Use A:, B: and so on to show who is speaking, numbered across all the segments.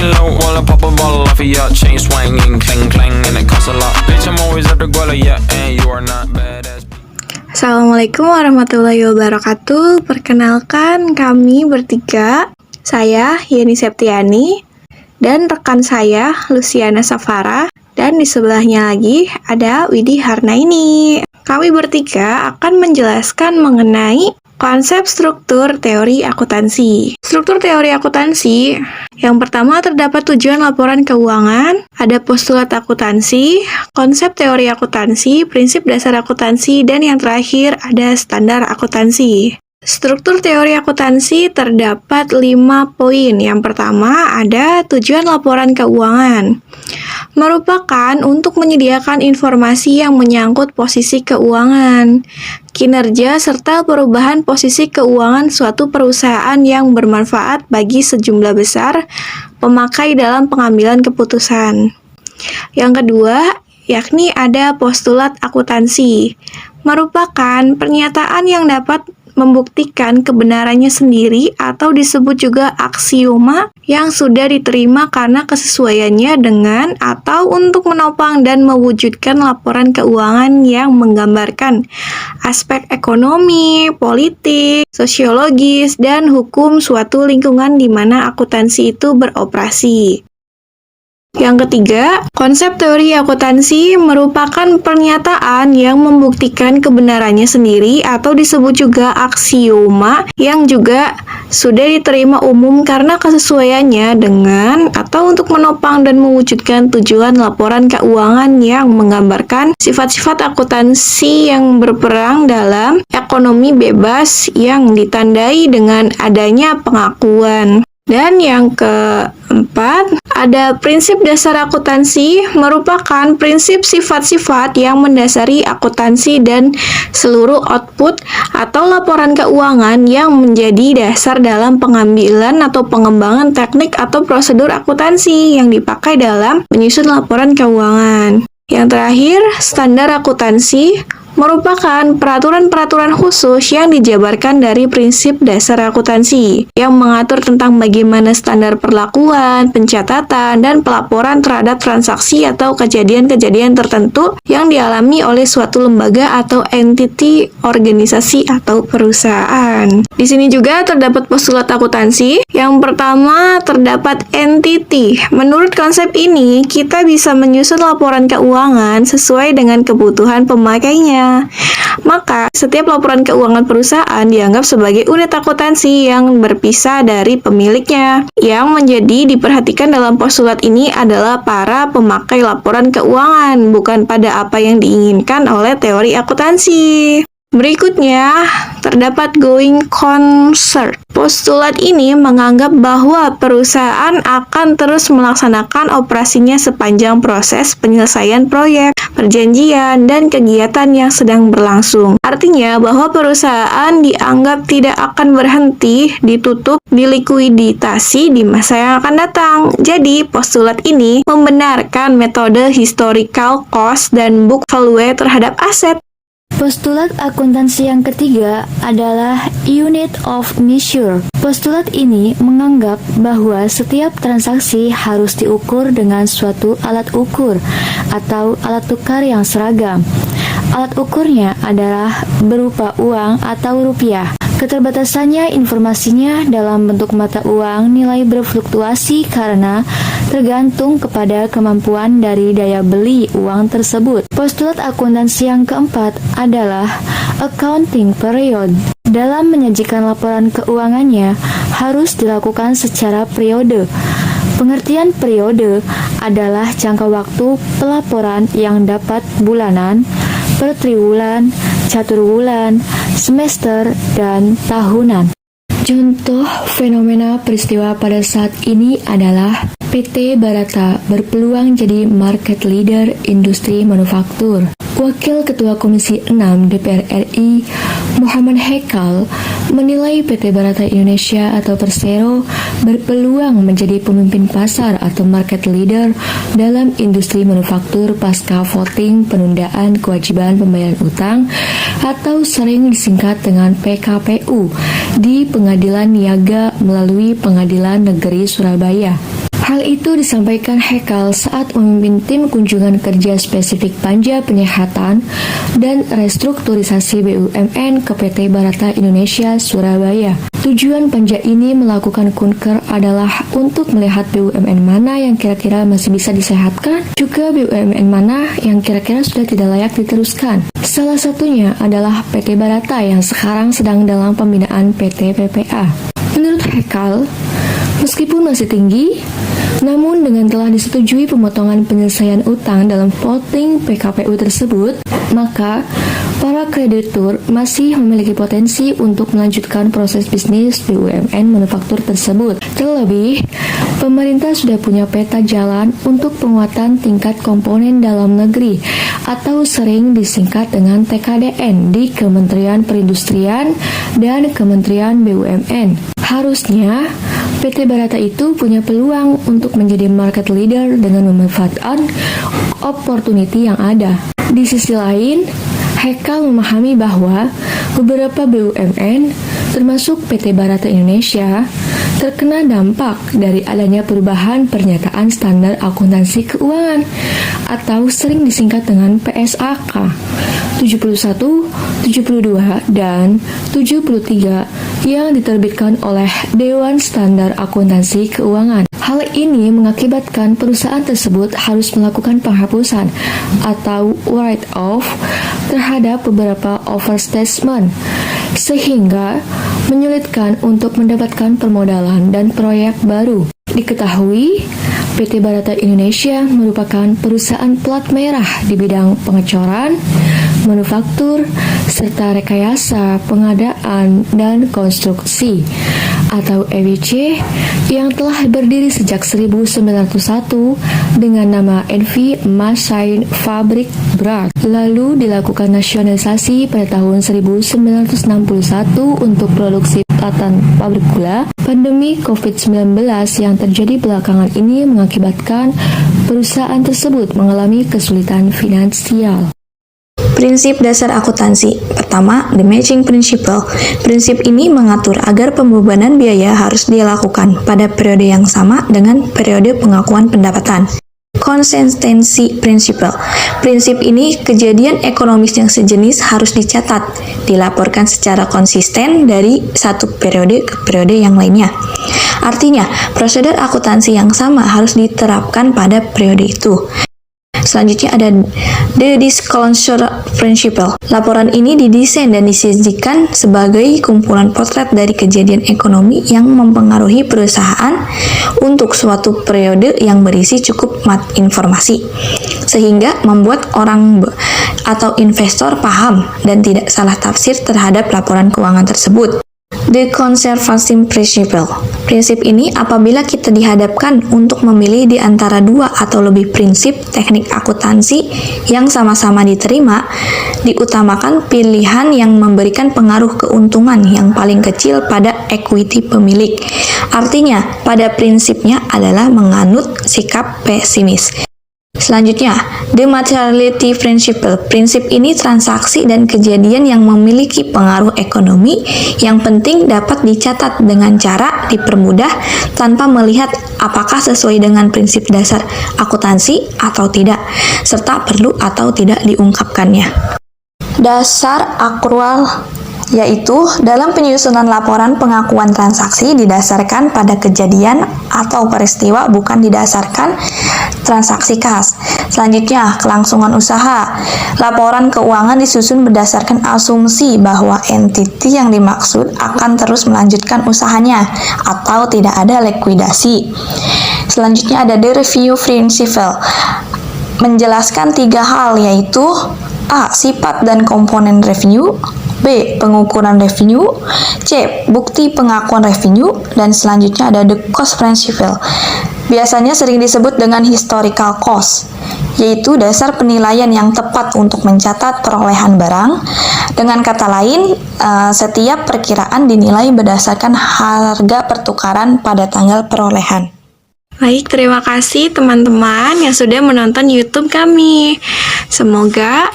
A: me low while I pop a bottle off of ya. Chain swinging, clang clang, and it costs a lot. Bitch, I'm always at the guala, yeah, and you are not badass.
B: Assalamualaikum warahmatullahi wabarakatuh. Perkenalkan, kami bertiga. Saya Yeni Septiani dan rekan saya Luciana Safara, dan di sebelahnya lagi ada Widi Harnaini. Kami bertiga akan menjelaskan mengenai konsep struktur teori akuntansi. Struktur teori akuntansi, yang pertama terdapat tujuan laporan keuangan, ada postulat akuntansi, konsep teori akuntansi, prinsip dasar akuntansi, dan yang terakhir ada standar akuntansi. Struktur teori akuntansi terdapat 5 poin. Yang pertama ada tujuan laporan keuangan. Merupakan untuk menyediakan informasi yang menyangkut posisi keuangan, kinerja, serta perubahan posisi keuangan suatu perusahaan yang bermanfaat bagi sejumlah besar pemakai dalam pengambilan keputusan. Yang kedua, yakni ada postulat akuntansi. Merupakan pernyataan yang dapat membuktikan kebenarannya sendiri atau disebut juga aksioma yang sudah diterima karena kesesuaiannya dengan atau untuk menopang dan mewujudkan laporan keuangan yang menggambarkan aspek ekonomi, politik, sosiologis, dan hukum suatu lingkungan di mana akuntansi itu beroperasi. Yang ketiga, konsep teori akuntansi merupakan pernyataan yang membuktikan kebenarannya sendiri atau disebut juga aksioma yang juga sudah diterima umum karena kesesuaiannya dengan atau untuk menopang dan mewujudkan tujuan laporan keuangan yang menggambarkan sifat-sifat akuntansi yang berperang dalam ekonomi bebas yang ditandai dengan adanya pengakuan. Dan yang keempat, ada prinsip dasar akuntansi, merupakan prinsip sifat-sifat yang mendasari akuntansi dan seluruh output atau laporan keuangan yang menjadi dasar dalam pengambilan atau pengembangan teknik atau prosedur akuntansi yang dipakai dalam menyusun laporan keuangan. Yang terakhir, standar akuntansi merupakan peraturan-peraturan khusus yang dijabarkan dari prinsip dasar akuntansi yang mengatur tentang bagaimana standar perlakuan, pencatatan, dan pelaporan terhadap transaksi atau kejadian-kejadian tertentu yang dialami oleh suatu lembaga atau entiti, organisasi, atau perusahaan. Di sini juga terdapat postulat akuntansi. Yang pertama terdapat entity. Menurut konsep ini, kita bisa menyusun laporan keuangan sesuai dengan kebutuhan pemakainya. Maka, setiap laporan keuangan perusahaan dianggap sebagai unit akuntansi yang berpisah dari pemiliknya. Yang menjadi diperhatikan dalam postulat ini adalah para pemakai laporan keuangan, bukan pada apa yang diinginkan oleh teori akuntansi. Berikutnya, terdapat going concern. Postulat ini menganggap bahwa perusahaan akan terus melaksanakan operasinya sepanjang proses penyelesaian proyek, perjanjian, dan kegiatan yang sedang berlangsung. Artinya bahwa perusahaan dianggap tidak akan berhenti, ditutup, dilikuiditasi di masa yang akan datang. Jadi, postulat ini membenarkan metode historical cost dan book value terhadap aset.
C: Postulat akuntansi yang ketiga adalah unit of measure. Postulat ini menganggap bahwa setiap transaksi harus diukur dengan suatu alat ukur atau alat tukar yang seragam. Alat ukurnya adalah berupa uang atau rupiah. Keterbatasannya informasinya dalam bentuk mata uang nilai berfluktuasi karena tergantung kepada kemampuan dari daya beli uang tersebut. Postulat akuntansi yang keempat adalah accounting period. Dalam menyajikan laporan keuangannya harus dilakukan secara periode. Pengertian periode adalah jangka waktu pelaporan yang dapat bulanan, per triwulan, caturwulan, semester, dan tahunan. Contoh fenomena peristiwa pada saat ini adalah PT Barata berpeluang jadi market leader industri manufaktur. Wakil Ketua Komisi 6 DPR RI, Muhammad Hekal, menilai PT Barata Indonesia atau Persero berpeluang menjadi pemimpin pasar atau market leader dalam industri manufaktur pasca voting penundaan kewajiban pembayaran utang atau sering disingkat dengan PKPU di Pengadilan Niaga melalui Pengadilan Negeri Surabaya. Hal itu disampaikan Hekal saat memimpin tim kunjungan kerja spesifik Panja Penyehatan dan Restrukturisasi BUMN ke PT Barata Indonesia Surabaya. Tujuan panja ini melakukan kunker adalah untuk melihat BUMN mana yang kira-kira masih bisa disehatkan, juga BUMN mana yang kira-kira sudah tidak layak diteruskan. Salah satunya adalah PT Barata yang sekarang sedang dalam pembinaan PT PPA. Menurut Hekal, meskipun masih tinggi, namun dengan telah disetujui pemotongan penyelesaian utang dalam voting PKPU tersebut, maka para kreditur masih memiliki potensi untuk melanjutkan proses bisnis BUMN manufaktur tersebut. Terlebih, pemerintah sudah punya peta jalan untuk penguatan tingkat komponen dalam negeri atau sering disingkat dengan TKDN di Kementerian Perindustrian dan Kementerian BUMN. Harusnya PT Barata itu punya peluang untuk menjadi market leader dengan memanfaatkan opportunity yang ada. Di sisi lain, Hekal memahami bahwa beberapa BUMN, termasuk PT Barata Indonesia, terkena dampak dari adanya perubahan pernyataan standar akuntansi keuangan atau sering disingkat dengan PSAK 71, 72, dan 73 yang diterbitkan oleh Dewan Standar Akuntansi Keuangan. Hal ini mengakibatkan perusahaan tersebut harus melakukan penghapusan atau write-off terhadap beberapa overstatement, sehingga menyulitkan untuk mendapatkan permodalan dan proyek baru. Diketahui, PT Barata Indonesia merupakan perusahaan plat merah di bidang pengecoran, manufaktur, serta rekayasa pengadaan dan konstruksi atau EWC yang telah berdiri sejak 1901 dengan nama NV Machine Fabrik Brak. Lalu dilakukan nasionalisasi pada tahun 1961 untuk produksi platan pabrik gula. Pandemi COVID-19 yang terjadi belakangan ini mengakibatkan perusahaan tersebut mengalami kesulitan finansial.
B: Prinsip dasar akuntansi. Pertama, the matching principle. Prinsip ini mengatur agar pembebanan biaya harus dilakukan pada periode yang sama dengan periode pengakuan pendapatan. Consistency principle. Prinsip ini kejadian ekonomis yang sejenis harus dicatat, dilaporkan secara konsisten dari satu periode ke periode yang lainnya. Artinya, prosedur akuntansi yang sama harus diterapkan pada periode itu. Selanjutnya ada the disclosure principle. Laporan ini didesain dan disajikan sebagai kumpulan potret dari kejadian ekonomi yang mempengaruhi perusahaan untuk suatu periode yang berisi cukup informasi, sehingga membuat orang atau investor paham dan tidak salah tafsir terhadap laporan keuangan tersebut. The conservation principle. Prinsip ini apabila kita dihadapkan untuk memilih di antara dua atau lebih prinsip teknik akuntansi yang sama-sama diterima, diutamakan pilihan yang memberikan pengaruh keuntungan yang paling kecil pada equity pemilik. Artinya, pada prinsipnya adalah menganut sikap pesimis. Selanjutnya, the materiality principle. Prinsip ini transaksi dan kejadian yang memiliki pengaruh ekonomi yang penting dapat dicatat dengan cara dipermudah tanpa melihat apakah sesuai dengan prinsip dasar akuntansi atau tidak, serta perlu atau tidak diungkapkannya. Dasar akrual, yaitu dalam penyusunan laporan pengakuan transaksi didasarkan pada kejadian atau peristiwa, bukan didasarkan transaksi kas. Selanjutnya, kelangsungan usaha. Laporan keuangan disusun berdasarkan asumsi bahwa entiti yang dimaksud akan terus melanjutkan usahanya atau tidak ada likuidasi. Selanjutnya ada the review principle. Menjelaskan tiga hal, yaitu A. Sifat dan komponen revenue, B. Pengukuran revenue, C. Bukti pengakuan revenue, dan selanjutnya ada the cost principle. Biasanya sering disebut dengan historical cost, yaitu dasar penilaian yang tepat untuk mencatat perolehan barang. Dengan kata lain, setiap perkiraan dinilai berdasarkan harga pertukaran pada tanggal perolehan. Baik, terima kasih teman-teman yang sudah menonton YouTube kami. Semoga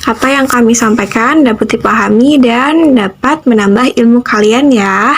B: apa yang kami sampaikan dapat dipahami dan dapat menambah ilmu kalian ya.